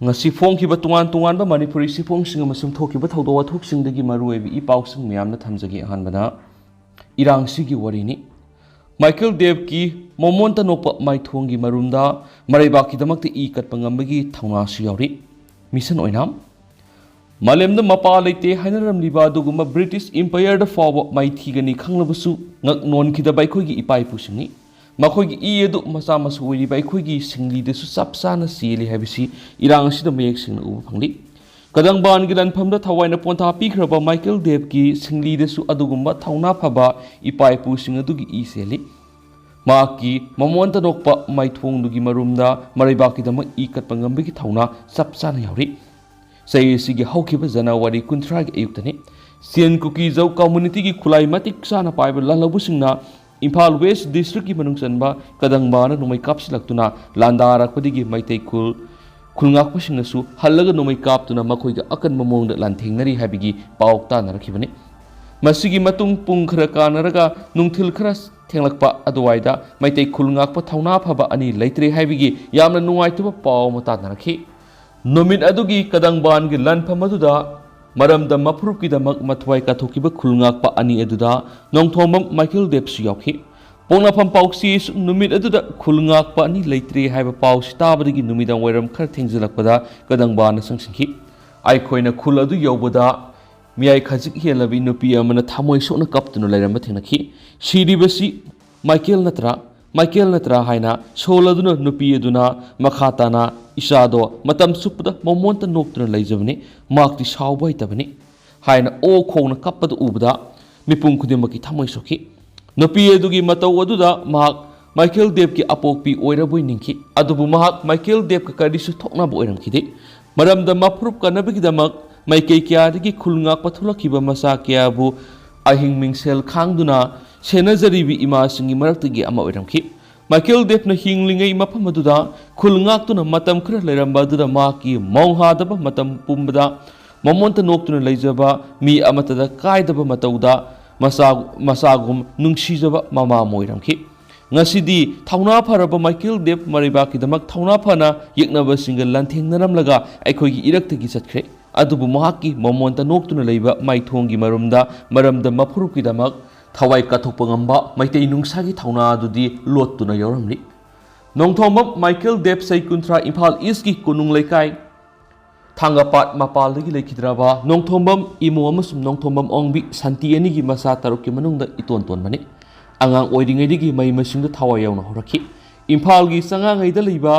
ngasi phongkiba tungan tungan ba manipuri siphongsing amasum thokiba thawdo wathoksingdagi maruoibi ipausing miyamna thamjagi ahanbana irang sigi warini Michael Dev ki momonta nokpa maithongi marumda maraibaki damakti I katpa ngambagi thawna su yauri mission oinam malemda mapa leite hainaramliba adugumba British Empire da fawa maithigani khanglabusu ngak non kida baikhogi ipai pusingni makhoi I edu masa masu wiri baikhogi singli desu sapsana sili habisi irang sida mayek sing ubu phangli kadang ban gilan phamda thawaina ponta pikhraba Michael Dev ki singli desu adugumba thawna phaba ipai pusing adugi I seli maki mamonta nokpa maithong dugi marumda maraibaki dama I katpa ngambagi thawna sapsana yauri sai sigi haukiba January 30 gi ayuktani Sian Kuki Jau community gi khulai matik sana paiba lalabusingna Imphal West district gi manungsanba kadangba na numai kapsilaktuna landarakpadigi maitai khulngakpasingnasu hallaga numai kaptuna makhoiga akan mamongda lanthengnari habigi paukta narakibani masigi matung pung khara kanaraga nungthil khara thenglakpa aduwaida maitai khulngakpa thawna phaba ani leitre habigi yamna nungaituba paw mata narakhi nomit adugi kadangban gi lanpham aduda maramda mapruki damak mathwai kathokiba khulngakpa ani aduda nongthomam Michael Dev su yakhi pongnafam pauksi numit aduda khulngakpa ani leitre haiba pausi tabadagi numidang wairam khar thengjalakpada kadangban sangsinghi aikhoina khul adu yobada miyai khajik helabi nupi amana thamoi sona kaptunu lairamba thengnakhi siribasi Michael Natra haina soladuna nupi aduna makhatana isado matam supda momonta noktuna laijabani makti sawbai tabani haina o khongna kappadu ubda mipung khudimaki thamoi sokhi nupi adugi mataw aduda mahak Michael Dev ki apokpi oiraboi ningki adubu mahak Michael Dev ka kadisu thokna bo oiramkhide maramda maprup kanabigi damak maikei kyadagi khulngak pathulakiba masa kyabu ahing mingsel khangduna senajaribi ima singi maraktagi ama oiramki Michael Dev na hinglingai mafam aduda khulngak tuna matam khra leiramba aduda maki mongha matam pumbada mamonta noktuna leijaba mi amatada kaidaba matauda masagum nungsijaba mama moiramki ngasidi thawna pharaba Michael Dev maribaki damak thawna phana yeknaba single lanthengnaramlaga aikhogi iraktagi chatkre adubu mahaki mamonta noktuna leiba maithongi maramda maphuruki damak thawai kathokpa ngamba maitei nungsagi thawna adudi lottuna yoramli nongthomam Michael Dev sai kunthra Imphal East ki kunung leikai thangapat mapaldagi leikidraba nongthombam imo amasum nongthombam ongbi santi ani gi masa tarukki manungda iton mani angang oiringaidigi mai masingda thawai yauna horakhi Imphal gi sangangaida leiba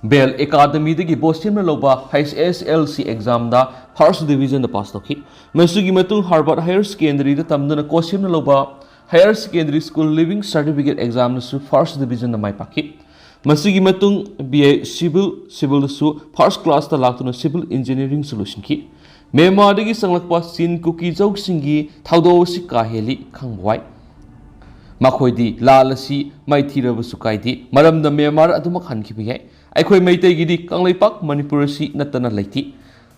Bell Academy dagi Boston loba HSLC exam da first division da pass tokhi masugi matung Harvard Higher Secondary da tamduna Kosim loba Higher Secondary School Living Certificate exam su first division da mai pakhi masugi matung BA Civil su first class da laktuna Civil Engineering solution ki mema dagi sanglakpa Sin Kuki Jau singi thawdo si ka heli khangwai makhoidi lalasi maithirabasu kaidi maramda memar aduma khankibi yai aikhoi meitai gidi kanglaipak Manipur si natana leiti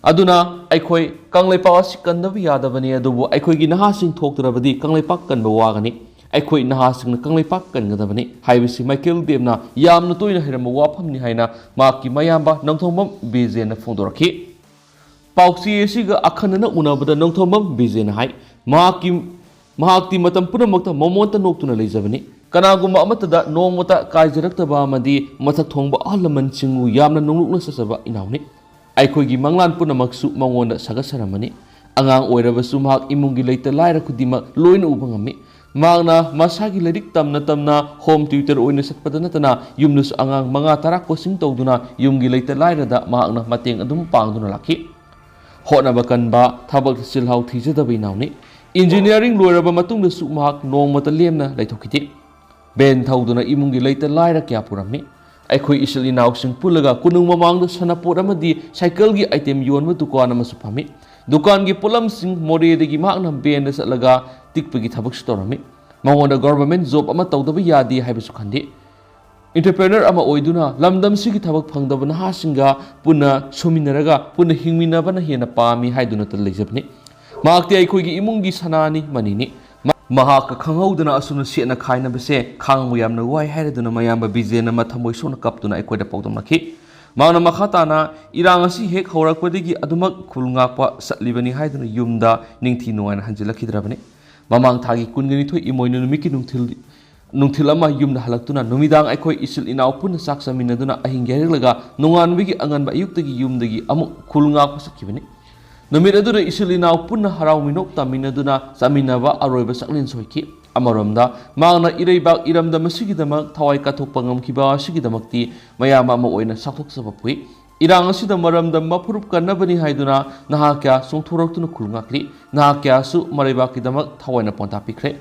aduna aikhoi kanglaipak si kandabi yadabani adubu aikhoi gi naha sing thoktrabadi kanglaipak kanba wagani aikhoi naha sing kanglaipak kangadabani haibisi Michael Dev na yamna toina hirama wafamni haina maki mayamba nongthomam BJ na phongdorakhi pauksi siga akhanana unabada nongthomam BJ na hai mahakti matam punamakta momonta noktuna leijabani kanaguma amatada nongmata kaijaraktaba amadi mathak thongba ahalaman singu yamna nonglukna sasaba inauni aikhoigi manglan punamaksu mangonda sagasaramani angang oirabasu mahak imungi leita laira khudima loina ubangami magna masagi lerik tamna home tutor oina satpada natana yumnus angang manga tara coaching tawduna yumgi leita laira da mahakna mateng adum pangduna lakhi hotnaba kanba thabak silhau thijadaba inauni engineering loiraba matungda su mahak nongmata lemna leithokiti ben thauduna imungi leita laira kya purami aikhoi isili nausing pulaga kunung mamangda sanapot amadi cycle gi item yonma dukan amasu phami dukan gi pulam sing more degi makna ben da satlaga tikpagi thabak storami mangonda government job ama tawdaba yadi haibasu khandi entrepreneur ama oiduna lamdam sigi thabak phangdaba na hasinga puna sominaraga puna hingminaba na hena pami haiduna ta leijabni makti aikhoi gi imungi sanani manini mahaka khanghaudana asuna sena khaina bese khangmu yamna wai hairaduna mayamba bijena mathamoi sona kaptuna aikoida pawdamaki ꯃꯥꯅ ꯃꯈꯥ ꯇꯥꯅ ꯏꯔꯥꯡ ꯑꯁꯤ ꯍꯦꯛ ꯍꯧꯔꯛꯄꯗꯒꯤ ꯑꯗꯨꯃꯛ ꯈꯨꯜ ꯉꯥꯛꯄ ꯆꯠꯂꯤꯕꯅꯤ ꯍꯥꯏꯗꯨꯅ ꯌꯨꯝꯗ ꯅꯤꯡꯊꯤ ꯅꯨꯡꯉꯥꯏꯅ ꯍꯟꯖꯤꯜꯂꯛꯈꯤꯗ꯭ꯔꯕꯅꯤ꯫ ꯃꯃꯥꯡ ꯊꯥꯒꯤ 22 ꯏꯃꯣꯏꯅꯨ ꯅꯨꯃꯤꯠꯀꯤ ꯅꯨꯡꯊꯤꯜ ꯑꯃ ꯌꯨꯝꯗ ꯍꯜꯂꯛꯇꯨꯅ ꯅꯨꯃꯤꯗꯥꯡ ꯑꯩꯈꯣꯏ ꯏꯆꯤꯜ ꯏꯅꯥꯎ ꯄꯨꯟꯅ ꯆꯥꯛ ꯆꯥꯃꯤꯟꯅꯗꯨꯅ ꯑꯍꯤꯡ ꯌꯥꯏꯔꯛꯂꯒ ꯅꯣꯡꯉꯥꯟꯕꯒꯤ ꯑꯉꯟꯕ ꯑꯌꯨꯛꯇꯒꯤ ꯌꯨꯝꯗꯒꯤ ꯑꯃꯨꯛ ꯈꯨꯜ ꯉꯥꯛꯄ ꯆꯠꯈꯤꯕꯅꯤ꯫ ꯅꯨꯃꯤꯠ ꯑꯗꯨꯗ ꯏꯆꯤꯜ ꯏꯅꯥꯎ ꯄꯨꯟꯅ ꯍꯔꯥꯎ ꯃꯤꯅꯣꯛ ꯇꯥꯃꯤꯟꯅꯗꯨꯅ ꯆꯥꯃꯤꯟꯅꯕ ꯑꯔꯣꯏꯕ ꯆꯥꯛꯂꯦꯟ ꯁꯣꯏꯈꯤ꯫ ꯑꯃꯔꯣꯝꯗ ꯃꯥꯅ ꯏꯔꯩꯕꯥꯛ ꯏꯔꯝꯗꯝ ꯑꯁꯤꯒꯤꯗꯃꯛ ꯊꯋꯥꯏ ꯀꯠꯊꯣꯛꯄ ꯉꯝꯈꯤꯕ ꯑꯁꯤꯒꯤꯗꯃꯛꯇꯤ ꯃꯌꯥꯝ ꯑꯃ ꯑꯣꯏꯅ ꯆꯥꯎꯊꯣꯛꯆꯕ ꯄꯣꯛꯏ꯫ ꯏꯔꯥꯡ ꯑꯁꯤꯗ ꯃꯔꯝꯗꯝ ꯃꯐꯨꯔꯨꯞ ꯀꯟꯅꯕꯅꯤ ꯍꯥꯏꯗꯨꯅ ꯅꯍꯥ ꯀꯌꯥ ꯆꯣꯡꯊꯣꯔꯛꯇꯨꯅ ꯈꯨꯜ ꯉꯥꯛꯂꯤ꯫ ꯅꯍꯥ ꯀꯌꯥꯁꯨ ꯃꯔꯩꯕꯥꯛꯀꯤꯗꯃꯛ ꯊꯋꯥꯏꯅ ꯄꯣꯟꯊꯥ ꯄꯤꯈ꯭ꯔꯦ꯫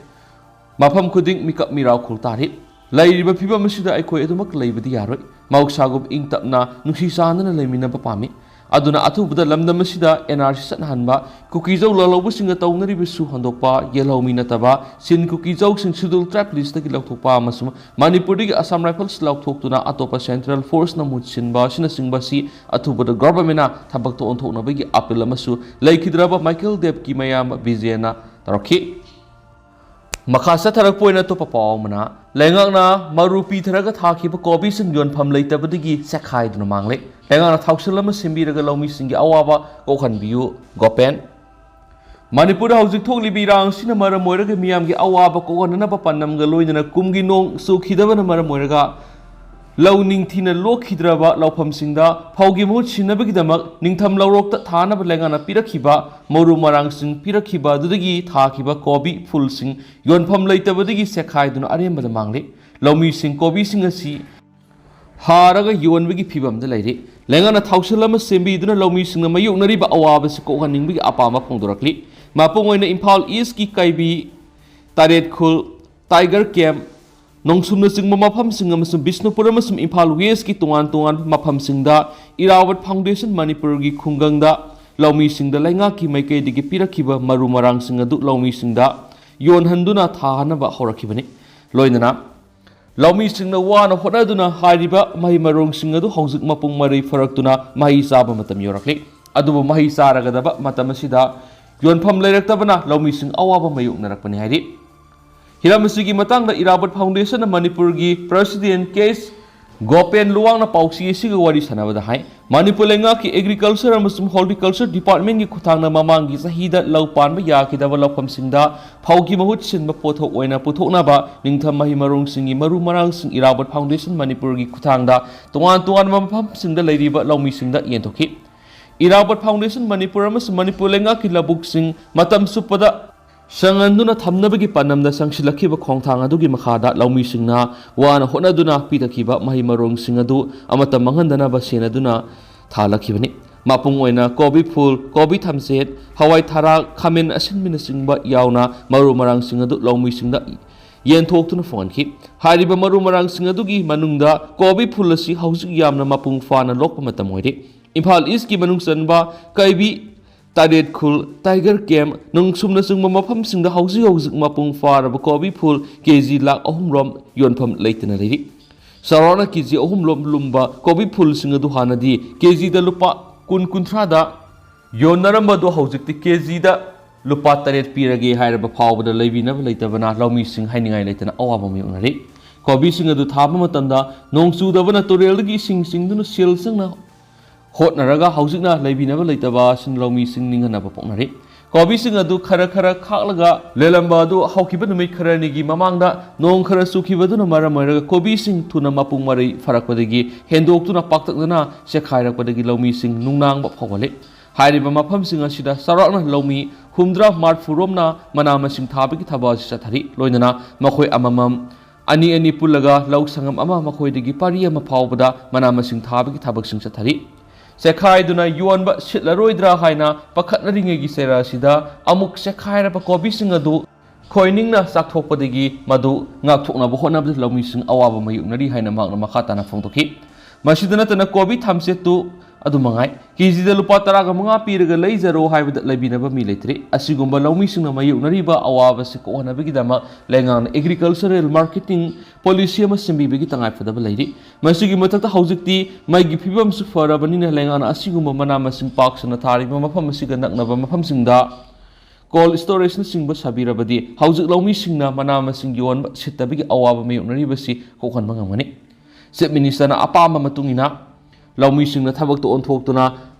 ꯃꯐꯝ ꯈꯨꯗꯤꯡ ꯃꯤꯀꯞ ꯃꯤꯔꯥꯎ ꯈꯨꯜ ꯇꯥꯔꯤ꯫ ꯂꯩꯔꯤꯕ ꯐꯤꯕꯝ ꯑꯁꯤꯗ ꯑꯩꯈꯣꯏ ꯑꯗꯨꯃꯛ ꯂꯩꯕꯗꯤ ꯌꯥꯔꯣꯏ꯫ ꯃꯍꯧꯁꯥꯒꯨꯝ ꯏꯪ ꯇꯞꯅ ꯅꯨꯡꯁꯤ ꯆꯥꯟꯅꯅ ꯂꯩꯃꯤꯟꯅꯕ ꯄꯥꯝꯃꯤ꯫ ꯑꯗꯨꯅ ꯑꯊꯨꯕꯗ ꯂꯝꯗꯝ ꯑꯁꯤꯗ NRC ꯆꯠꯅꯍꯟꯕ, ꯀꯨꯀꯤꯖꯧ ꯂꯂꯧꯕꯁꯤꯡꯒ ꯇꯧꯅꯔꯤꯕꯁꯨ ꯍꯟꯗꯣꯛꯄ, ꯌꯦꯜꯍꯧꯃꯤ ꯅꯠꯇꯕ ꯁꯤꯟ ꯀꯨꯀꯤꯖꯧꯁꯤꯡ ꯁꯤꯗꯨꯜ ꯇ꯭ꯔꯥꯏꯕ ꯂꯤꯁꯇꯒꯤ ꯂꯧꯊꯣꯛꯄ ꯑꯃꯁꯨꯡ ꯃꯅꯤꯄꯨꯔꯗꯒꯤ ꯑꯁꯥꯝ ꯔꯥꯏꯐꯜꯁ ꯂꯧꯊꯣꯛꯇꯨꯅ ꯑꯇꯣꯞꯄ ꯁꯦꯟꯇ꯭ꯔꯦꯜ ꯐꯣꯔꯁꯅ ꯃꯍꯨꯠ ꯁꯤꯟꯕ ꯑꯁꯤꯅꯆꯤꯡꯕ ꯑꯁꯤ ꯑꯊꯨꯕꯗ ꯒꯚꯔꯟꯃꯦꯟꯠꯅ ꯊꯕꯛꯇ ꯑꯣꯟꯊꯣꯛꯅꯕꯒꯤ ꯑꯄꯤꯜ ꯑꯃꯁꯨ ꯂꯩꯈꯤꯗ꯭ꯔꯕ ꯃꯥꯏꯀꯦꯜ ꯗꯦꯕꯀꯤ ꯃꯌꯥꯝꯕ ꯕꯤꯖꯦꯅ ꯇꯧꯔꯛꯈꯤ꯫ ꯃꯈꯥ ꯆꯠꯊꯔꯛꯄ ꯑꯣꯏꯅ ꯑꯇꯣꯞꯄ ꯄꯥꯎ ꯑꯃꯅ ꯂꯩꯉꯥꯛꯅ ꯃꯔꯨ ꯄꯤꯊꯔꯒ ꯊꯥꯈꯤꯕ ꯀꯣꯕꯤꯁꯤꯡ ꯌꯣꯟꯐꯝ ꯂꯩꯇꯕꯗꯒꯤ ꯆꯦꯛꯈꯥꯏꯗꯨꯅ ꯃꯥꯡꯂꯦ꯫ ꯂꯩꯉꯥꯛꯅ ꯊꯧꯁꯤꯜ ꯑꯃ ꯁꯦꯝꯕꯤꯔꯒ ꯂꯧꯃꯤꯁꯤꯡꯒꯤ ꯑꯋꯥꯕ ꯀꯣꯛꯍꯟꯕꯤꯌꯨ ꯒꯣꯄꯦꯟ꯫ ꯃꯅꯤꯄꯨꯔꯗ ꯍꯧꯖꯤꯛ ꯊꯣꯛꯂꯤꯕ ꯏꯔꯥꯡ ꯑꯁꯤꯅ ꯃꯔꯝ ꯑꯣꯏꯔꯒ ꯃꯤꯌꯥꯝꯒꯤ ꯑꯋꯥꯕ ꯀꯣꯛꯍꯟꯅꯅꯕ ꯄꯥꯟꯗꯝꯒ ꯂꯣꯏꯅꯅ ꯀꯨꯝꯒꯤ ꯅꯣꯡ ꯆꯨꯈꯤꯗꯕꯅ ꯃꯔꯝ ꯑꯣꯏꯔꯒ ꯂꯧ ꯅꯤꯡꯊꯤꯅ ꯂꯣꯛꯈꯤꯗ꯭ꯔꯕ ꯂꯧꯐꯝꯁꯤꯡꯗ ꯐꯧꯒꯤ ꯃꯍꯨꯠ ꯁꯤꯟꯅꯕꯒꯤꯗꯃꯛ ꯅꯤꯡꯊꯝ ꯂꯧꯔꯣꯛꯇ ꯊꯥꯅꯕ ꯂꯩꯉꯥꯛꯅ ꯄꯤꯔꯛꯈꯤꯕ ꯃꯔꯨ ꯃꯔꯥꯡꯁꯤꯡ ꯄꯤꯔꯛꯈꯤꯕ ꯑꯗꯨꯗꯒꯤ ꯊꯥꯈꯤꯕ ꯀꯣꯕꯤ ꯐꯨꯜꯁꯤꯡ ꯌꯣꯟꯐꯝ ꯂꯩꯇꯕꯗꯒꯤ ꯆꯦꯛꯈꯥꯏꯗꯨꯅ ꯑꯔꯦꯝꯕꯗ ꯃꯥꯡꯂꯦ꯫ ꯂꯧꯃꯤꯁꯤꯡ ꯀꯣꯕꯤꯁꯤꯡ ꯑꯁꯤ ꯍꯥꯔꯒ ꯌꯣꯟꯕꯒꯤ ꯐꯤꯚꯝꯗ ꯂꯩꯔꯤ꯫ ꯂꯩꯉꯥꯛꯅ ꯊꯧꯁꯤꯜ ꯑꯃ ꯁꯦꯝꯕꯤꯗꯨꯅ ꯂꯧꯃꯤꯁꯤꯡꯅ ꯃꯥꯌꯣꯛꯅꯔꯤꯕ ꯑꯋꯥꯕꯁꯤ ꯀꯣꯛꯍꯟꯅꯤꯡꯕꯒꯤ ꯑꯄꯥꯝꯕ ꯐꯣꯡꯗꯣꯔꯛꯂꯤ꯫ ꯃꯄꯨꯡ ꯑꯣꯏꯅ ꯏꯝꯐꯥꯜ ꯏꯁꯀꯤ ꯀꯩꯕꯤ, ꯇꯔꯦꯠꯈꯨꯜ, ꯇꯥꯏꯒꯔ ꯀꯦꯝꯞ, ꯅꯣꯡꯁꯨꯝꯅꯆꯤꯡꯕ ꯃꯐꯝꯁꯤꯡ ꯑꯃꯁꯨꯡ ꯕꯤꯁꯅꯨꯄꯨꯔ ꯑꯃꯁꯨꯡ ꯏꯝꯐꯥꯜ ꯋꯦꯁꯀꯤ ꯇꯣꯉꯥꯟ ꯇꯣꯉꯥꯟꯕ ꯃꯐꯝꯁꯤꯡꯗ ꯏꯔꯥꯋꯠ ꯐꯥꯎꯟꯗꯦꯁꯟ ꯃꯅꯤꯄꯨꯔꯒꯤ ꯈꯨꯡꯒꯪꯗ ꯂꯧꯃꯤꯁꯤꯡꯗ ꯂꯩꯉꯥꯛꯀꯤ ꯃꯥꯏꯀꯩꯗꯒꯤ ꯄꯤꯔꯛꯈꯤꯕ ꯃꯔꯨ ꯃꯔꯥꯡꯁꯤꯡ ꯑꯗꯨ ꯂꯧꯃꯤꯁꯤꯡꯗ ꯌꯣꯟꯍꯟꯗꯨꯅ ꯊꯥꯍꯟꯅꯕ ꯍꯧꯔꯛꯈꯤꯕꯅꯤ꯫ ꯂꯣꯏꯅꯅ ꯂꯧꯃꯤꯁꯤꯡꯅ ꯋꯥꯅ ꯍꯣꯠꯅꯗꯨꯅ ꯍꯥꯏꯔꯤꯕ ꯃꯍꯩ ꯃꯔꯣꯡꯁꯤꯡ ꯑꯗꯨ ꯍꯧꯖꯤꯛ ꯃꯄꯨꯡ ꯃꯔꯩ ꯐꯥꯔꯛꯇꯨꯅ ꯃꯍꯩ ꯆꯥꯕ ꯃꯇꯝ ꯌꯧꯔꯛꯂꯤ꯫ ꯑꯗꯨꯕꯨ ꯃꯍꯩ ꯆꯥꯔꯒꯗꯕ ꯃꯇꯝ ꯑꯁꯤꯗ ꯌꯣꯟꯐꯝ ꯂꯩꯔꯛꯇꯕꯅ ꯂꯧꯃꯤꯁꯤꯡ ꯑꯋꯥꯕ ꯃꯥꯌꯣꯛꯅꯔꯛꯄꯅꯤ ꯍꯥꯏꯔꯤ꯫ ꯍꯤꯔꯝ ꯑꯁꯤꯒꯤ ꯃꯇꯥꯡꯗ ꯏꯔꯥꯕꯠ ꯐꯥꯎꯟꯗꯦꯁꯟꯅ ꯃꯅꯤꯄꯨꯔꯒꯤ ꯄ꯭ꯔꯁꯤꯗꯦꯟꯠ ꯀꯦꯁ ꯒꯣꯄꯦꯟ ꯂꯨꯋꯥꯡꯅ ꯄꯥꯎꯆꯦ ꯑꯁꯤꯒ ꯋꯥꯔꯤ ꯁꯥꯟꯅꯕꯗ ꯍꯥꯏ ꯃꯅꯤꯄꯨꯔ ꯂꯩꯉꯥꯛꯀꯤ ꯑꯦꯒ꯭ꯔꯤꯀꯜꯆꯔ ꯑꯃꯁꯨꯡ ꯍꯣꯔꯇꯤꯀꯜꯆꯔ ꯗꯤꯄꯥꯔꯠꯃꯦꯟꯠꯀꯤ ꯈꯨꯠꯊꯥꯡꯗ ꯃꯃꯥꯡꯒꯤ ꯆꯍꯤꯗ ꯂꯧ ꯄꯥꯟꯕ ꯌꯥꯈꯤꯗꯕ ꯂꯧꯐꯝꯁꯤꯡꯗ ꯐꯧꯒꯤ ꯃꯍꯨꯠ ꯁꯤꯟꯕ ꯄꯣꯠꯊꯣꯛ ꯑꯣꯏꯅ ꯄꯨꯊꯣꯛꯅꯕ ꯅꯤꯡꯊꯝ ꯃꯍꯩ ꯃꯔꯣꯡꯁꯤꯡꯒꯤ ꯃꯔꯨ ꯃꯔꯥꯡꯁꯤꯡ ꯏꯔꯥꯕꯠ ꯐꯥꯎꯟꯗꯦꯁꯟ ꯃꯅꯤꯄꯨꯔꯒꯤ ꯈꯨꯠꯊꯥꯡꯗ ꯇꯣꯉꯥꯟ ꯇꯣꯉꯥꯟꯕ ꯃꯐꯝꯁꯤꯡꯗ ꯂꯩꯔꯤꯕ ꯂꯧꯃꯤꯁꯤꯡꯗ ꯌꯦꯟꯊꯣꯛꯈꯤ꯫ ꯏꯔꯥꯕꯠ ꯐꯥꯎꯟꯗꯦꯁꯟ ꯃꯅꯤꯄꯨꯔ ꯑꯃꯁꯨꯡ ꯃꯅꯤꯄꯨꯔ ꯂꯩꯉꯥꯛꯀꯤ ꯂꯧꯕꯨꯛꯁꯤꯡ ꯃꯇꯝ ꯆꯨꯞꯄꯗ ꯁꯪꯍꯟꯗꯨꯅ ꯊꯝꯅꯕꯒꯤ ꯄꯥꯟꯗꯝꯗ ꯆꯪꯁꯤꯜꯂꯛꯈꯤꯕ ꯈꯣꯡꯊꯥꯡ ꯑꯗꯨꯒꯤ ꯃꯈꯥꯗ ꯂꯧꯃꯤꯁꯤꯡꯅ ꯋꯥꯅ ꯍꯣꯠꯅꯗꯨꯅ ꯄꯤꯊꯈꯤꯕ ꯃꯍꯩ ꯃꯔꯣꯡꯁꯤꯡ ꯑꯗꯨ ꯑꯃꯠꯇ ꯃꯥꯡꯍꯟꯗꯅꯕ ꯁꯦꯟꯅꯗꯨꯅ ꯊꯥꯍꯜꯂꯛꯈꯤꯕꯅꯤ꯫ ꯃꯄꯨꯡ ꯑꯣꯏꯅ ꯀꯣꯕꯤ ꯐꯨꯜ, ꯀꯣꯕꯤ ꯊꯝꯆꯦꯠ, ꯍꯋꯥꯏ ꯊꯔꯥꯛ, ꯈꯥꯃꯦꯟ ꯑꯁꯤꯟꯕꯅꯆꯤꯡꯕ ꯌꯥꯎꯅ ꯃꯔꯨ ꯃꯔꯥꯡꯁꯤꯡ ꯑꯗꯨ ꯂꯧꯃꯤꯁꯤꯡꯗ ꯌꯦꯟꯊꯣꯛꯇꯨꯅ ꯐꯪꯍꯟꯈꯤ꯫ ꯍꯥꯏꯔꯤꯕ ꯃꯔꯨ ꯃꯔꯥꯡꯁꯤꯡ ꯑꯗꯨꯒꯤ ꯃꯅꯨꯡꯗ ꯀꯣꯕꯤ ꯐꯨꯜ ꯑꯁꯤ ꯍꯧꯖꯤꯛ ꯌꯥꯝꯅ ꯃꯄꯨꯡ ꯐꯥꯅ ꯂꯣꯛꯄ ꯃꯇꯝ ꯑꯣꯏꯔꯤ꯫ ꯏꯝꯐꯥꯜ ꯏꯁꯀꯤ ꯃꯅꯨꯡ ꯆꯟꯕ ꯀꯩꯕꯤ, ꯇꯔꯦꯠꯈꯨꯜ, ꯇꯥꯏꯒꯔ ꯀꯦꯝꯞ, ꯅꯣꯡꯁꯨꯝꯅꯆꯤꯡꯕ ꯃꯐꯝꯁꯤꯡꯗ ꯍꯧꯖꯤꯛ ꯃꯄꯨꯡ ꯐꯥꯔꯕ ꯀꯣꯕꯤ ꯐꯨꯜ KG 3,00,000 ꯌꯣꯟꯐꯝ ꯂꯩꯇꯅ ꯂꯩꯔꯤ꯫ ꯆꯥꯎꯔꯥꯛꯅ KG 3 ꯂꯨꯝꯕ ꯀꯣꯕꯤ ꯐꯨꯜꯁꯤꯡ ꯑꯗꯨ ꯍꯥꯟꯅꯗꯤ KGꯗ ꯂꯨꯄꯥ 20-30 ꯌꯣꯟꯅꯔꯝꯕꯗꯨ ꯍꯧꯖꯤꯛꯇꯤ KGꯗ ꯂꯨꯄꯥ 8 ꯄꯤꯔꯒꯦ ꯍꯥꯏꯔꯕ ꯐꯥꯎꯕꯗ ꯂꯩꯕꯤꯅꯕ ꯂꯩꯇꯕꯅ ꯂꯧꯃꯤꯁꯤꯡ ꯍꯥꯏꯅꯤꯡꯉꯥꯏ ꯂꯩꯇꯅ ꯑꯋꯥꯕ ꯃꯥꯌꯣꯛꯅꯔꯤ꯫ ꯀꯣꯕꯤꯁꯤꯡ ꯑꯗꯨ ꯊꯥꯕ ꯃꯇꯝꯗ ꯅꯣꯡ ꯆꯨꯗꯕꯅ ꯇꯨꯔꯦꯜꯗꯒꯤ ꯏꯁꯤꯡ ꯆꯤꯡꯗꯨꯅ ꯁꯦꯜ ꯆꯪꯅ ꯍꯣꯠꯅꯔꯒ ꯍꯧꯖꯤꯛꯅ ꯂꯩꯕꯤꯅꯕ ꯂꯩꯇꯕ ꯑꯁꯤꯅ ꯂꯧꯃꯤꯁꯤꯡ ꯅꯤꯡꯍꯟꯅꯕ ꯄꯣꯛꯅꯔꯤ꯫ ꯀꯣꯕꯤꯁꯤꯡ ꯑꯗꯨ ꯈꯔ ꯈꯥꯛꯂꯒ ꯂꯦꯜꯂꯝꯕ ꯑꯗꯨ ꯍꯧꯈꯤꯕ ꯅꯨꯃꯤꯠ ꯈꯔꯅꯤꯒꯤ ꯃꯃꯥꯡꯗ ꯅꯣꯡ ꯈꯔ ꯆꯨꯈꯤꯕꯗꯨꯅ ꯃꯔꯝ ꯑꯣꯏꯔꯒ ꯀꯣꯕꯤꯁꯤꯡ ꯊꯨꯅ ꯃꯄꯨꯡ ꯃꯔꯩ ꯐꯥꯔꯛꯄꯗꯒꯤ ꯍꯦꯟꯗꯣꯛꯇꯨꯅ ꯄꯥꯛꯇꯛꯅꯅ ꯆꯦꯛꯈꯥꯏꯔꯛꯄꯗꯒꯤ ꯂꯧꯃꯤꯁꯤꯡ ꯅꯨꯡꯅꯥꯡꯕ ꯐꯥꯎꯍꯜꯂꯤ꯫ ꯍꯥꯏꯔꯤꯕ ꯃꯐꯝꯁꯤꯡ ꯑꯁꯤꯗ ꯆꯥꯎꯔꯥꯛꯅ ꯂꯧꯃꯤ 70-80 ꯔꯣꯝꯅ ꯃꯅꯥ ꯃꯁꯤꯡ ꯊꯥꯕꯒꯤ ꯊꯕꯛ ꯑꯁꯤ ꯆꯠꯊꯔꯤ꯫ ꯂꯣꯏꯅꯅ ꯃꯈꯣꯏ ꯑꯃꯃꯝ ꯑꯅꯤ pullaga ꯂꯧ ꯁꯪꯒꯝ ꯑꯃ ꯃꯈꯣꯏꯗꯒꯤ ꯄꯔꯤ ꯑꯃ ꯐꯥꯎꯕꯗ ꯃꯅꯥ ꯃꯁꯤꯡ ꯊꯥꯕꯒꯤ ꯊꯕꯛꯁꯤꯡ ꯆꯠꯊꯔꯤ꯫ ꯆꯦꯛꯈꯥꯏꯗꯨꯅ ꯌꯣꯟꯕ ꯁꯤꯠꯂꯔꯣꯏꯗ꯭ꯔꯥ ꯍꯥꯏꯅ ꯄꯥꯈꯠꯅꯔꯤꯉꯩꯒꯤ ꯆꯩꯔꯥ ꯑꯁꯤꯗ ꯑꯃꯨꯛ ꯆꯦꯛꯈꯥꯏꯔꯕ ꯀꯣꯕꯤꯁꯤꯡ ꯑꯗꯨ ꯈꯣꯏꯅꯤꯡꯅ ꯆꯥꯛꯊꯣꯛꯄꯗꯒꯤ ꯃꯗꯨ ꯉꯥꯛꯊꯣꯛꯅꯕ ꯍꯣꯠꯅꯕꯗ ꯂꯧꯃꯤꯁꯤꯡ ꯑꯋꯥꯕ ꯃꯥꯌꯣꯛꯅꯔꯤ ꯍꯥꯏꯅ ꯃꯍꯥꯛꯅ ꯃꯈꯥ ꯇꯥꯅ ꯐꯣꯡꯗꯣꯛꯈꯤ꯫ ꯃꯁꯤꯗ ꯅꯠꯇꯅ ꯀꯣꯕꯤ ꯊꯝꯆꯦꯠꯇꯨ ꯑꯗꯨꯃꯉꯥꯏ KGꯗ ꯂꯨꯄꯥ 15 ꯄꯤꯔꯒ ꯂꯩꯖꯔꯣ ꯍꯥꯏꯕꯗ ꯂꯩꯕꯤꯅꯕ ꯃꯤ ꯂꯩꯇ꯭ꯔꯤ꯫ ꯑꯁꯤꯒꯨꯝꯕ ꯂꯧꯃꯤꯁꯤꯡꯅ ꯃꯥꯌꯣꯛꯅꯔꯤꯕ ꯑꯋꯥꯕꯁꯤ ꯀꯣꯛꯍꯟꯅꯕꯒꯤꯗꯃꯛ ꯂꯩꯉꯥꯛꯅ ꯑꯦꯒ꯭ꯔꯤꯀꯜꯆꯔꯦꯜ ꯃꯥꯔꯀꯦꯇꯤꯡ ꯄꯣꯂꯤꯁꯤ ꯑꯃ ꯁꯦꯝꯕꯤꯕꯒꯤ ꯇꯉꯥꯏꯐꯗꯕ ꯂꯩꯔꯤ꯫ ꯃꯁꯤꯒꯤ ꯃꯊꯛꯇ ꯍꯧꯖꯤꯛꯇꯤ ꯃꯩꯒꯤ ꯐꯤꯕꯝꯁꯨ ꯐꯔꯕꯅꯤꯅ ꯂꯩꯉꯥꯛꯅ ꯑꯁꯤꯒꯨꯝꯕ ꯃꯅꯥ ꯃꯁꯤꯡ ꯄꯥꯛ ꯁꯟꯅ ꯊꯥꯔꯤꯕ ꯃꯐꯝ ꯑꯁꯤꯒ ꯅꯛꯅꯕ ꯃꯐꯝꯁꯤꯡꯗ ꯀꯣꯜ ꯁ꯭ꯇꯣꯔꯦꯖꯅꯆꯤꯡꯕ ꯁꯥꯕꯤꯔꯕꯗꯤ ꯍꯧꯖꯤꯛ ꯂꯧꯃꯤꯁꯤꯡꯅ ꯃꯅꯥ ꯃꯁꯤꯡ ꯌꯣꯟꯕ ꯁꯤꯠꯇꯕꯒꯤ ꯑꯋꯥꯕ ꯃꯥꯌꯣꯛꯅꯔꯤꯕꯁꯤ ꯀꯣꯛꯍꯟꯕ ꯉꯝꯒꯅꯤ꯫ ꯆꯤꯞ ꯃꯤꯅꯤꯁꯇꯔꯅ ꯑꯄꯥꯝꯕ ꯃꯇꯨꯡ ꯏꯟꯅ ꯂꯧꯃꯤꯁꯤꯡꯅ ꯊꯕꯛꯇ ꯑꯣꯟꯊꯣꯛꯇꯨꯅ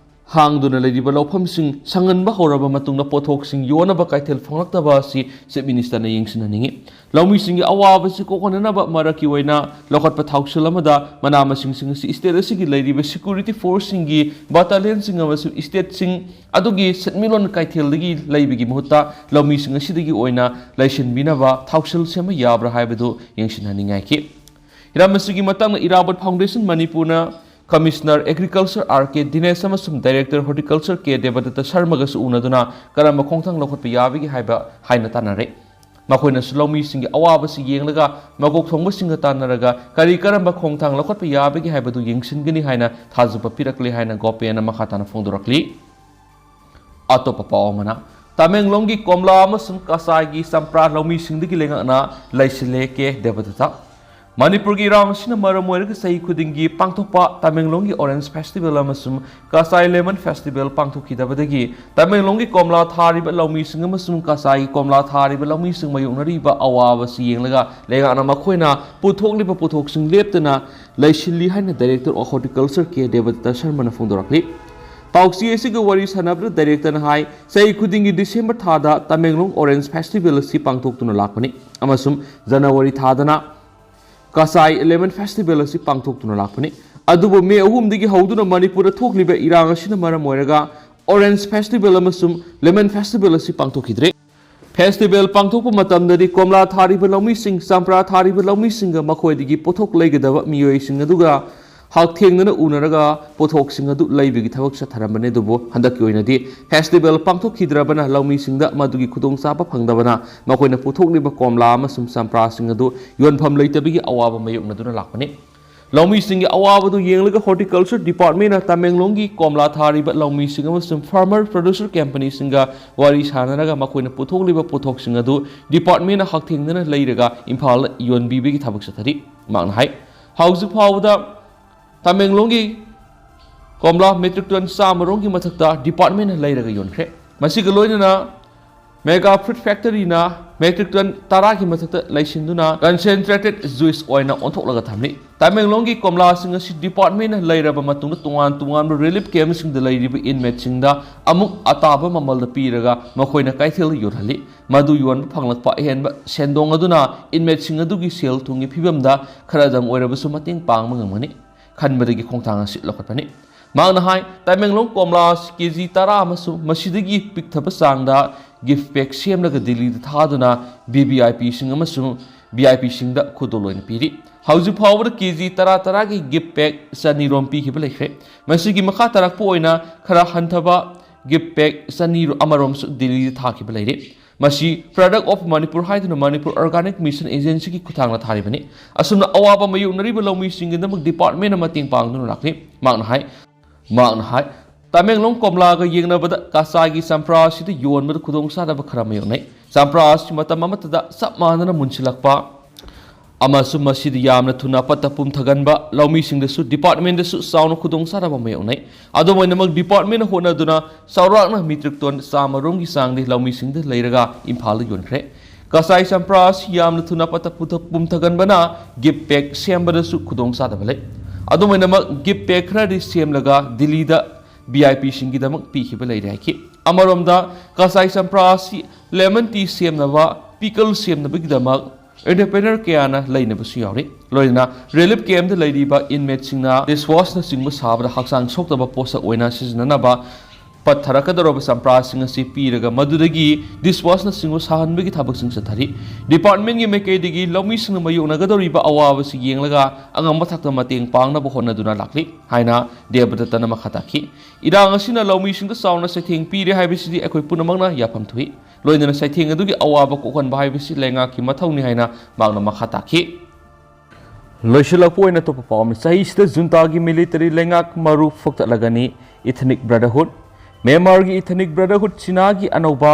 ꯍꯥꯡꯗꯨꯅ ꯂꯩꯔꯤꯕ ꯂꯧꯐꯝꯁꯤꯡ ꯁꯪꯍꯟꯕ ꯍꯧꯔꯕ ꯃꯇꯨꯡꯗ ꯄꯣꯠꯊꯣꯛꯁꯤꯡ ꯌꯣꯟꯅꯕ ꯀꯩꯊꯦꯜ ꯐꯪꯂꯛꯇꯕ ꯑꯁꯤ ꯆꯤꯞ ꯃꯤꯅꯤꯁꯇꯔꯅ ꯌꯦꯡꯁꯤꯟꯍꯟꯅꯤꯡꯉꯤ ꯂꯧꯃꯤꯁꯤꯡꯒꯤ ꯑꯋꯥꯕꯁꯤ ꯀꯣꯛꯍꯟꯅꯅꯕ ꯃꯔꯛꯀꯤ ꯑꯣꯏꯅ ꯂꯧꯈꯠꯄ ꯊꯧꯁꯤꯜ ꯑꯃꯗ ꯃꯅꯥ ꯃꯁꯤꯡꯁꯤꯡ ꯑꯁꯤ ꯁ꯭ꯇꯦꯠ ꯑꯁꯤꯒꯤ ꯂꯩꯔꯤꯕ ꯁꯦꯀ꯭ꯌꯨꯔꯤꯇꯤ ꯐꯣꯔꯁꯁꯤꯡꯒꯤ ꯕꯇꯥꯂꯤꯌꯟꯁꯤꯡ ꯑꯃꯁꯨꯡ ꯁ꯭ꯇꯦꯠꯁꯤꯡ ꯑꯗꯨꯒꯤ ꯁꯦꯟꯃꯤꯠꯂꯣꯟ ꯀꯩꯊꯦꯜꯗꯒꯤ ꯂꯩꯕꯒꯤ ꯃꯍꯨꯠꯇ ꯂꯧꯃꯤꯁꯤꯡ ꯑꯁꯤꯗꯒꯤ ꯑꯣꯏꯅ ꯂꯩꯁꯤꯟꯕꯤꯅꯕ ꯊꯧꯁꯤꯜ ꯁꯦꯝꯕ ꯌꯥꯕ꯭ꯔꯥ ꯍꯥꯏꯕꯗꯨ ꯌꯦꯡꯁꯤꯟꯍꯟꯅꯤꯡꯉꯥꯏꯈꯤ ꯍꯤꯔꯝ ꯑꯁꯤꯒꯤ ꯃꯇꯥꯡꯗ ꯏꯔꯥꯕꯣꯠ ꯐꯥꯎꯟꯗꯦꯁꯟ ꯃꯅꯤꯄꯨꯔꯅ ꯀꯃꯤꯁꯅꯔ ꯑꯦꯒ꯭ꯔꯤꯀꯜꯆꯔ ꯑꯥꯔ ꯀꯦ ꯗꯤꯅꯦꯁ ꯑꯃꯁꯨꯡ ꯗꯥꯏꯔꯦꯛꯇꯔ ꯍꯣꯔꯇꯤꯀꯜꯆꯔ ꯀꯦ ꯗꯦꯕꯗꯠꯇ ꯁꯔꯃꯒꯁꯨ ꯎꯅꯗꯨꯅ ꯀꯔꯝꯕ ꯈꯣꯡꯊꯥꯡ ꯂꯧꯈꯠꯄ ꯌꯥꯕꯒꯦ ꯍꯥꯏꯅ ꯇꯥꯟꯅꯔꯦ ꯃꯈꯣꯏꯅꯁꯨ ꯂꯧꯃꯤꯁꯤꯡꯒꯤ ꯑꯋꯥꯕꯁꯤ ꯌꯦꯡꯂꯒ ꯃꯀꯣꯛ ꯊꯣꯡꯕꯁꯤꯡꯒ ꯇꯥꯟꯅꯔꯒ ꯀꯔꯝꯕ ꯈꯣꯡꯊꯥꯡ ꯂꯧꯈꯠꯄ ꯌꯥꯕꯒꯦ ꯍꯥꯏꯕꯗꯨ ꯌꯦꯡꯁꯤꯟꯒꯅꯤ ꯍꯥꯏꯅ ꯊꯥꯖꯕ ꯄꯤꯔꯛꯂꯤ ꯍꯥꯏꯅ ꯒꯣꯄꯦꯟꯅ ꯃꯈꯥ ꯇꯥꯅ ꯐꯣꯡꯗꯣꯔꯛꯂꯤ ꯑꯇꯣꯞꯄ ꯄꯥꯎ ꯑꯃꯅ ꯇꯃꯦꯡꯂꯣꯡꯒꯤ ꯀꯣꯝꯂꯥ ꯑꯃꯁꯨꯡ ꯀꯁꯥꯏꯒꯤ ꯆꯝꯄ꯭ꯔꯥ ꯂꯧꯃꯤꯁꯤꯡꯗꯒꯤ ꯂꯩꯉꯥꯛꯅ ꯂꯩꯁꯤꯜꯂꯦ ꯀꯦ ꯗꯦꯕꯗꯠꯇ ꯃꯅꯤꯄꯨꯔꯒꯤ ꯏꯔꯥꯡ ꯑꯁꯤꯅ ꯃꯔꯝ ꯑꯣꯏꯔꯒ ꯆꯍꯤ ꯈꯨꯗꯤꯡꯒꯤ ꯄꯥꯡꯊꯣꯛꯄ ꯇꯃꯦꯡꯂꯣꯡꯒꯤ ꯑꯣꯔꯦꯟꯖ ꯐꯦꯁꯇꯤꯚꯦꯜ ꯑꯃꯁꯨꯡ ꯀꯁꯥꯏ ꯂꯦꯃꯟ ꯐꯦꯁꯇꯤꯚꯦꯜ ꯄꯥꯡꯊꯣꯛꯈꯤꯗꯕꯗꯒꯤ ꯇꯃꯦꯡꯂꯣꯡꯒꯤ ꯀꯣꯝꯂꯥ ꯊꯥꯔꯤꯕ ꯂꯧꯃꯤꯁꯤꯡ ꯑꯃꯁꯨꯡ ꯀꯁꯥꯏꯒꯤ ꯀꯣꯝꯂꯥ ꯊꯥꯔꯤꯕ ꯂꯧꯃꯤꯁꯤꯡ ꯃꯥꯌꯣꯛꯅꯔꯤꯕ ꯑꯋꯥꯕꯁꯤ ꯌꯦꯡꯂꯒ ꯂꯩꯉꯥꯛꯅ ꯃꯈꯣꯏꯅ ꯄꯨꯊꯣꯛꯂꯤꯕ ꯄꯣꯠꯊꯣꯛꯁꯤꯡ ꯂꯦꯞꯇꯅ ꯂꯩꯁꯤꯜꯂꯤ ꯍꯥꯏꯅ ꯗꯥꯏꯔꯦꯛꯇꯔ ꯑꯣꯐ ꯍꯣꯔꯇꯤꯀꯜꯆꯔ ꯀꯦ ꯗꯦꯕꯗꯠꯇ ꯁꯔꯃꯅ ꯐꯣꯡꯗꯣꯔꯛꯂꯤ ꯄꯥꯎꯆꯦ ꯑꯁꯤꯒ ꯋꯥꯔꯤ ꯁꯥꯟꯅꯕꯗ ꯗꯥꯏꯔꯦꯛꯇꯔꯅ ꯍꯥꯏ ꯆꯍꯤ ꯈꯨꯗꯤꯡꯒꯤ ꯗꯤꯁꯦꯝꯕꯔ ꯊꯥꯗ ꯇꯃꯦꯡꯂꯣꯡ ꯑꯣꯔꯦꯟꯖ ꯐꯦꯁꯇꯤꯚꯦꯜ ꯑꯁꯤ ꯄꯥꯡꯊꯣꯛꯇꯨꯅ ꯂꯥꯛꯄꯅꯤ ꯑꯃꯁꯨꯡ ꯖꯅꯋꯥꯔꯤ ꯊꯥꯗꯅ ꯀꯁꯥꯏ ꯂꯦꯃꯟ ꯐꯦꯁꯇꯤꯚꯦꯜ ꯑꯁꯤ ꯄꯥꯡꯊꯣꯛꯇꯨꯅ ꯂꯥꯛꯄꯅꯤ ꯑꯗꯨꯕꯨ ꯃꯦ 3ꯗꯒꯤ ꯍꯧꯗꯨꯅ ꯃꯅꯤꯄꯨꯔꯗ ꯊꯣꯛꯂꯤꯕ ꯏꯔꯥꯡ ꯑꯁꯤꯅ ꯃꯔꯝ ꯑꯣꯏꯔꯒ ꯑꯣꯔꯦꯟꯖ ꯐꯦꯁꯇꯤꯚꯦल ꯑꯃꯁꯨꯡ ꯂꯦꯃꯟ ꯐꯦꯁꯇꯤꯚꯦल ꯑꯁꯤ ꯄꯥꯡꯊꯣꯛꯈꯤꯗ꯭ꯔꯦ ꯐꯦꯁꯇꯤꯚꯦल ꯄꯥꯡꯊꯣꯛꯄ ꯃꯇꯝꯗꯗꯤ ꯀꯣꯝꯂꯥ ꯊꯥꯔꯤꯕ ꯂꯧꯃꯤꯁꯤꯡ ꯆꯝꯄ꯭ꯔꯥ ꯊꯥꯔꯤꯕ ꯂꯧꯃꯤꯁꯤꯡꯒ ꯃꯈꯣꯏꯗꯒꯤ ꯄꯣꯠꯊꯣꯛ ꯂꯩꯒꯗꯕ ꯃꯤꯑꯣꯏꯁꯤꯡ ꯑꯗꯨꯒ ꯍꯛꯊꯦꯡꯅꯅ ꯎꯅꯔꯒ ꯄꯣꯠꯊꯣꯛꯁꯤꯡ ꯑꯗꯨ ꯂꯩꯕꯒꯤ ꯊꯕꯛ ꯆꯠꯊꯔꯝꯕꯅꯤ ꯑꯗꯨꯕꯨ ꯍꯟꯗꯛꯀꯤ ꯑꯣꯏꯅꯗꯤ ꯐꯦꯁꯇꯤꯚꯦल ꯄꯥꯡꯊꯣꯛꯈꯤꯗ꯭ꯔꯕꯅ ꯂꯧꯃꯤꯁꯤꯡꯗ ꯃꯗꯨꯒꯤ ꯈꯨꯗꯣꯡꯆꯥꯕ ꯐꯪꯗꯕꯅ ꯃꯈꯣꯏꯅ ꯄꯨꯊꯣꯛꯂꯤꯕ ꯀꯣꯝꯂꯥ ꯑꯃꯁꯨꯡ ꯆꯝꯄ꯭ꯔꯥꯁꯤꯡ ꯑꯗꯨ ꯌꯣꯟꯐꯝ ꯂꯩꯇꯕꯒꯤ ꯑꯋꯥꯕ ꯃꯥꯌꯣꯛꯅꯗꯨꯅ ꯂꯥꯛꯄꯅꯤ ꯂꯧꯃꯤꯁꯤꯡꯒꯤ ꯑꯋꯥꯕꯗꯨ ꯌꯦꯡꯂꯒ ꯍꯣꯔꯇꯤꯀꯜꯆꯔ ꯗꯤꯄꯥꯔꯠꯃꯦꯟꯠꯅ ꯇꯃꯦꯡꯂꯣꯡꯒꯤ ꯀꯣꯝꯂꯥ ꯊꯥꯔꯤꯕ ꯂꯧꯃꯤꯁꯤꯡ ꯑꯃꯁꯨꯡ ꯐꯥꯔꯃꯔ ꯄ꯭ꯔꯣꯗ꯭ꯌꯨꯁꯔ ꯀꯝꯄꯅꯤꯁꯤꯡꯒ ꯋꯥꯔꯤ ꯁꯥꯅꯔꯒ ꯃꯈꯣꯏꯅ ꯄꯨꯊꯣꯛꯂꯤꯕ ꯄꯣꯠꯊꯣꯛꯁꯤꯡ ꯑꯗꯨ ꯗꯤꯄꯥꯔꯠꯃꯦꯟꯠꯅ ꯍꯛꯊꯦꯡꯅꯅ ꯂꯩꯔꯒ ꯏꯝꯐꯥꯜꯗ ꯌꯣꯟꯕꯤꯕꯒꯤ ꯊꯕꯛ ꯆꯠꯊꯔꯤ ꯃꯍꯥꯛꯅ ꯍꯥꯏ ꯍꯧꯖꯤꯛ ꯐꯥꯎꯕꯗ ꯇꯃꯦꯡꯂꯣꯡꯒꯤ ꯀꯣꯝꯂꯥ ꯃꯦꯇ꯭रिꯛ ꯇꯟ 100 ꯃꯊꯛꯇ ꯗꯤꯄꯥꯔꯠꯃꯦꯟꯠꯅ ꯂꯩꯔꯒ ꯌꯣꯟꯈ꯭ꯔꯦ ꯃꯁꯤꯒ ꯂꯣꯏꯅꯅ ꯃꯦꯒꯥ ꯐ꯭ꯔꯨꯠ ꯐꯦꯛꯇꯔꯤꯅ ꯃꯦꯇ꯭रिꯛ ꯇꯟ 10 ꯃꯊꯛꯇ ꯂꯩꯁꯤꯟꯗꯨꯅ ꯀꯟꯁꯦꯟꯇ꯭ꯔꯦꯇꯦꯗ ꯖꯨꯏꯁ ꯑꯣꯏꯅ ꯑꯣꯟꯊꯣꯛꯂꯒ ꯊꯝꯂꯤ ꯇꯃꯦꯡꯂꯣꯡꯒꯤ ꯀꯣꯝꯂꯥꯁꯤꯡ ꯑꯁꯤ ꯗꯤꯄꯥꯔꯠꯃꯦꯟꯠꯅ ꯂꯩꯔꯕ ꯃꯇꯨꯡꯗ ꯇꯣꯉꯥꯟꯕ ꯔꯤꯂꯤꯐ ꯀꯦꯝꯞꯁꯤꯡꯗ ꯂꯩꯔꯤꯕ ꯏꯟꯃꯦꯠꯁꯤꯡꯗ ꯑꯃꯨꯛ ꯑꯇꯥꯕ ꯃꯃꯜꯗ ꯄꯤꯔꯒ ꯃꯈꯣꯏꯅ ꯀꯩꯊꯦꯜꯗ ꯌꯣꯟꯍꯜꯂꯤ ꯃꯗꯨ ꯌꯣꯟꯕ ꯐꯪꯂꯛꯄ ꯑꯍꯦꯟꯕ ꯁꯦꯟꯗꯣꯡ ꯑꯗꯨꯅ ꯏꯟꯃꯦꯠꯁꯤꯡ ꯑꯗꯨꯒꯤ ꯁꯦꯜ ꯊꯨꯝꯒꯤ ꯐꯤꯕꯝꯗ ꯈꯔꯗꯪ ꯑꯣꯏꯔꯕꯁꯨ ꯃꯇꯦꯡ ꯄꯥꯡꯕ ꯉꯝꯒꯅꯤ ꯈꯟꯕꯗꯒꯤ ꯈꯣꯡꯊꯥꯡ ꯑꯁꯤ ꯂꯧꯈꯠꯄꯅꯤ ꯃꯍꯥꯛꯅ ꯍꯥꯏ ꯇꯃꯦꯡꯂꯣꯡ ꯀꯣꯝꯂꯥ ꯀꯦꯖꯤ 10 ꯑꯃꯁꯨꯡ ꯃꯁꯤꯗꯒꯤ ꯄꯤꯛꯊꯕ ꯆꯥꯡꯗ ꯒꯤꯐꯠ ꯄꯦꯛ ꯁꯦꯝꯂꯒ ꯗꯤꯜꯂꯤꯗ ꯊꯥꯗꯨꯅ VVIPꯁꯤꯡ ꯑꯃꯁꯨꯡ VIPꯁꯤꯡꯗ ꯈꯨꯗꯣꯜ ꯑꯣꯏꯅ ꯄꯤꯔꯤ ꯍꯧꯖꯤꯛ ꯐꯥꯎꯕꯗ ꯀꯦꯖꯤ 10ꯒꯤ ꯒꯤꯐꯠ ꯄꯦꯛ 200 ꯄꯤꯈꯤꯕ ꯂꯩꯈ꯭ꯔꯦ ꯃꯁꯤꯒꯤ ꯃꯈꯥ ꯇꯥꯔꯛꯄ ꯑꯣꯏꯅ ꯈꯔ ꯍꯟꯊꯕ ꯒꯤꯐꯠ ꯄꯦꯛ 200 ꯑꯃꯔꯣꯝꯁꯨ ꯗꯤꯜꯂꯤꯗ ꯊꯥꯈꯤꯕ ꯂꯩꯔꯤ ꯃꯁꯤ ꯄ꯭ꯔꯗꯛ ꯑꯣꯐ ꯃꯅꯤꯄꯨꯔ ꯍꯥꯏꯗꯨꯅ ꯃꯅꯤꯄꯨꯔ ꯑꯣꯔꯒꯥꯅꯤꯛ ꯃꯤꯁꯟ ꯑꯦꯖꯦꯟꯁꯤꯒꯤ ꯈꯨꯠꯊꯥꯡꯗ ꯊꯥꯔꯤꯕꯅꯤ ꯑꯁꯨꯝꯅ ꯑꯋꯥꯕ ꯃꯥꯌꯣꯛꯅꯔꯤꯕ ꯂꯧꯃꯤꯁꯤꯡꯒꯤꯗꯃꯛ ꯗꯤꯄꯥꯔꯠꯃꯦꯟꯠꯅ ꯃꯇꯦꯡ ꯄꯥꯡꯗꯨꯅ ꯂꯥꯛꯂꯤ ꯃꯍꯥꯛꯅ ꯍꯥꯏ ꯇꯃꯦꯡꯂꯣꯡ ꯀꯣꯝꯂꯥꯒ ꯌꯦꯡꯅꯕꯗ ꯀꯁꯥꯏꯒꯤ ꯆꯝꯄ꯭ꯔꯥ ꯑꯁꯤꯗ ꯌꯣꯟꯕꯗ ꯈꯨꯗꯣꯡꯆꯥꯗꯕ ꯈꯔ ꯃꯥꯌꯣꯛꯅꯩ ꯆꯝꯄ꯭ꯔꯥ ꯑꯁꯤ ꯃꯇꯝ ꯑꯃꯠꯇꯗ ꯆꯞ ꯃꯥꯟꯅꯅ ꯃꯨꯟꯁꯤꯜꯂꯛꯄ ꯑꯃꯁꯨꯡ ꯃꯁꯤꯗ ꯌꯥꯝꯅ ꯊꯨꯅ ꯄꯠꯊ ꯄꯨꯝꯊꯒꯟꯕ ꯂꯧꯃꯤꯁꯤꯡꯗꯁꯨ ꯗꯤꯄꯥꯔꯠꯃꯦꯟꯠꯗꯁꯨ ꯆꯥꯎꯅ ꯈꯨꯗꯣꯡꯆꯥꯗꯕ ꯃꯥꯌꯣꯛꯅꯩ ꯑꯗꯨꯝ ꯑꯣꯏꯅꯃꯛ ꯗꯤꯄꯥꯔꯠꯃꯦꯟꯠꯅ ꯍꯣꯠꯅꯗꯨꯅ ꯆꯥꯎꯔꯥꯛꯅ ꯃꯤꯇ꯭ꯔꯤꯛ ꯇꯟ 100ꯒꯤ ꯆꯥꯡꯗꯤ ꯂꯧꯃꯤꯁꯤꯡꯗ ꯂꯩꯔꯒ ꯏꯝꯐꯥꯜꯗ ꯌꯣꯟꯈ꯭ꯔꯦ ꯀꯁꯥꯏ ꯆꯝꯄ꯭ꯔꯥ ꯑꯁꯤ ꯌꯥꯝꯅ ꯊꯨꯅ ꯄꯠꯊ ꯄꯨꯝꯊꯒꯟꯕꯅ ꯒꯤꯐꯠ ꯄꯦꯛ ꯁꯦꯝꯕꯗꯁꯨ ꯈꯨꯗꯣꯡꯆꯥꯗꯕ ꯂꯩ ꯑꯗꯨꯝ ꯑꯣꯏꯅꯃꯛ ꯒꯤꯐꯠ ꯄꯦꯛ ꯈꯔꯗꯤ ꯁꯦꯝꯂꯒ ꯗꯤꯜꯂꯤꯗ VIPꯁꯤꯡꯒꯤꯗꯃꯛ ꯄꯤꯈꯤꯕ ꯂꯩꯔꯦ ꯍꯥꯏꯈꯤ ꯑꯃꯔꯣꯝꯗ ꯀꯁꯥꯏ ꯆꯝꯄ꯭ꯔꯥ ꯑꯁꯤ ꯂꯦꯃꯟ ꯇꯤ ꯁꯦꯝꯅꯕ ꯄꯤꯀꯜ ꯁꯦꯝꯅꯕꯒꯤꯗꯃꯛ ꯑꯦꯟꯇꯔꯄ꯭ꯔꯦꯅꯔ ꯀꯌꯥꯅ ꯂꯩꯅꯕꯁꯨ ꯌꯥꯎꯔꯤ ꯂꯣꯏꯅꯅ ꯔꯤꯂꯤꯐ ꯀꯦꯝꯞꯇ ꯂꯩꯔꯤꯕ ꯏꯟꯃꯦꯠꯁꯤꯡꯅ ꯗꯤꯁꯋꯥꯁꯅꯆꯤꯡꯕ ꯁꯥꯕꯗ ꯍꯛꯆꯥꯡ ꯁꯣꯛꯇꯕ ꯄꯣꯠꯁꯛ ꯑꯣꯏꯅ ꯁꯤꯖꯤꯟꯅꯅꯕ ꯄꯠꯊꯔꯛꯀꯗꯧꯔꯕ ꯆꯝꯄ꯭ꯔꯥꯁꯤꯡ ꯑꯁꯤ ꯄꯤꯔꯒ ꯃꯗꯨꯗꯒꯤ ꯗꯤꯁꯋꯥꯁꯅꯆꯤꯡꯕ ꯁꯥꯍꯟꯕꯒꯤ ꯊꯕꯛꯁꯤꯡ ꯆꯠꯊꯔꯤ ꯗꯤꯄꯥꯔꯠꯃꯦꯟꯠꯒꯤ ꯃꯥꯏꯀꯩꯗꯒꯤ ꯂꯧꯃꯤꯁꯤꯡꯅ ꯃꯥꯌꯣꯛꯅꯒꯗꯧꯔꯤꯕ ꯑꯋꯥꯕꯁꯤ ꯌꯦꯡꯂꯒ ꯑꯉꯝꯕ ꯊꯥꯛꯇ ꯃꯇꯦꯡ ꯄꯥꯡꯅꯕ ꯍꯣꯠꯅꯗꯨꯅ ꯂꯥꯛꯂꯤ ꯍꯥꯏꯅ ꯗꯦꯕꯗꯠꯇꯅ ꯃꯈꯥ ꯇꯥꯈꯤ ꯏꯔꯥꯡ ꯑꯁꯤꯅ ꯂꯧꯃꯤꯁꯤꯡꯗ ꯆꯥꯎꯅ ꯆꯩꯊꯦꯡ ꯄꯤꯔꯦ ꯍꯥꯏꯕꯁꯤꯗꯤ ꯑꯩꯈꯣꯏ ꯄꯨꯝꯅꯃꯛꯅ ꯌꯥꯐꯝ ꯊꯣꯛꯏ ꯂꯣꯏꯅꯅ ꯆꯩꯊꯦꯡ ꯑꯗꯨꯒꯤ ꯑꯋꯥꯕ ꯀꯣꯛꯍꯟꯕ ꯍꯥꯏꯕꯁꯤ ꯂꯩꯉꯥꯛꯀꯤ ꯃꯊꯧꯅꯤ ꯍꯥꯏꯅ ꯃꯍꯥꯛꯅ ꯃꯈꯥ ꯇꯥꯈꯤ ꯂꯣꯏꯁꯤꯜꯂꯛꯄ ꯑꯣꯏꯅ ꯑꯇꯣꯞꯄ ꯄꯥꯎ ꯑꯃ ꯆꯍꯤꯁꯤꯗ ꯖꯨꯟꯇꯥꯒꯤ ꯃꯤꯂꯤꯇꯔꯤ ꯂꯩꯉꯥꯛ ꯃꯔꯨ ꯐꯨꯛꯇꯠꯂꯒꯅꯤ ꯏꯊꯅꯤꯛ ꯕ꯭ꯔꯗꯔꯍꯨꯗ ꯃ꯭ꯌꯥꯟꯃꯥꯔꯒꯤ ꯏꯊꯅꯤꯛ ꯕ꯭ꯔꯗꯔꯍꯨꯗ ꯆꯤꯅꯥꯒꯤ ꯑꯅꯧꯕ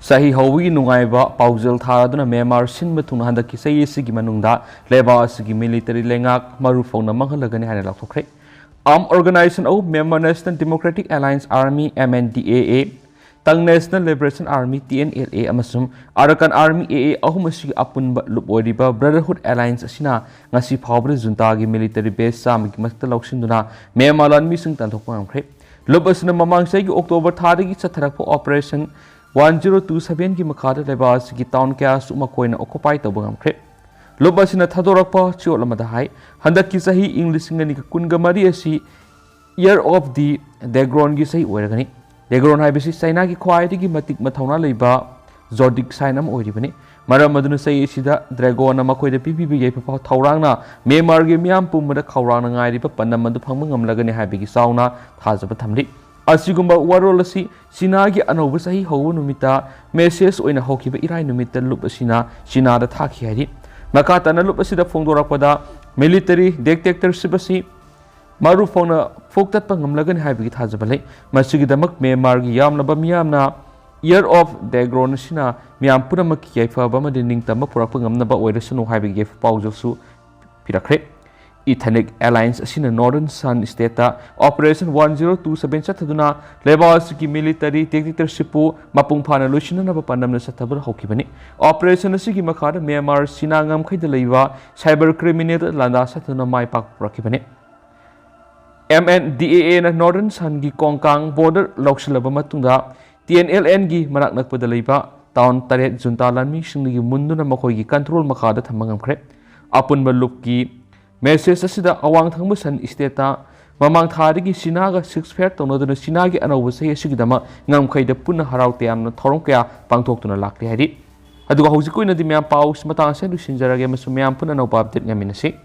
ꯆꯍꯤ ꯍꯧꯕꯒꯤ ꯅꯨꯡꯉꯥꯏꯕ ꯄꯥꯎꯖꯦꯜ ꯊꯥꯗꯨꯅ ꯃ꯭ꯌꯥꯟꯃꯥꯔ ꯁꯤꯟꯕ ꯊꯨꯡꯅ ꯍꯟꯗꯛꯀꯤ ꯆꯍꯤ ꯑꯁꯤꯒꯤ ꯃꯅꯨꯡꯗ ꯂꯩꯕꯥꯛ ꯑꯁꯤꯒꯤ ꯃꯤꯂꯤꯇꯔꯤ ꯂꯩꯉꯥꯛ ꯃꯔꯨ ꯐꯧꯅ ꯃꯥꯡꯍꯜꯂꯒꯅꯤ ꯍꯥꯏꯅ ꯂꯥꯎꯊꯣꯛꯈ꯭ꯔꯦ armed organization of Myanmar national democratic alliance army MNDAA Tang National Liberation Army TNLA amasum Arakan Army AA ahum asigi apunba lup oiriba Brotherhood Alliance asina ngasi phawbra junta gi military base sam gi makta lauksinduna memalan mi sing tanthokpa ngamkhre lup asina mamang sai gi October thari gi chatharakpa operation 1027 gi makhada leba asigi town kya suma koina occupy toba ngamkhre lup asina thadorakpa chiolamada hai handak ki sahi English ngani kunga mari asi year of the Degron gi sahi oiragani Degron hai bisi China ki khwai gi matik mathauna leiba zodic sign am oiribani maram aduna sai sida dragon ama khoi de ppp ye pha thawrangna memar gi miam pumada khawrang ngai ri pa panam adu phangma ngamlagani hai bigi sauna thajaba thamri asigumba warol asi China gi anoba sahi hobu numita message oina hokiba irai numita lup asina China da thakhi hari makata na lup asida phongdorakpada military dictatorship asi maru phone phuktatpa ngamlagani haibigi thajabale masigidamak Myanmar gi yamnaba miyamna year of Degron sina miyam punamak yaifaba ma ningtama purakpa ngamnaba oirasanu haibigi pawjosu pirakre Ethnic Alliance asina Northern Sun State ta Operation 1027 chathaduna Lebas ki military dictatorship mapung phana loisinana pandamna chathabur hokibani operation asigi makhada Myanmar sina ngam khaida leiwa cyber criminal landa chathuna mai pak rakibani MNDAA na Northern Sun gi Kongkang border loksilaba matungda TNLN gi manak nakpada leiba town taret junta lanmi singgi munduna makhoi gi control makhada thamangamkhre apun balup gi message asida awang thangbu san state ta mamang thari gi sinaga 6 fair tonoduna sinagi anobu sei asigidama ngamkhaida punna haraute amna thorong kya pangthoktuna lakli hari aduga hojikuina di myam paus matang sen lu sinjarage masum myam punna no update ngaminasi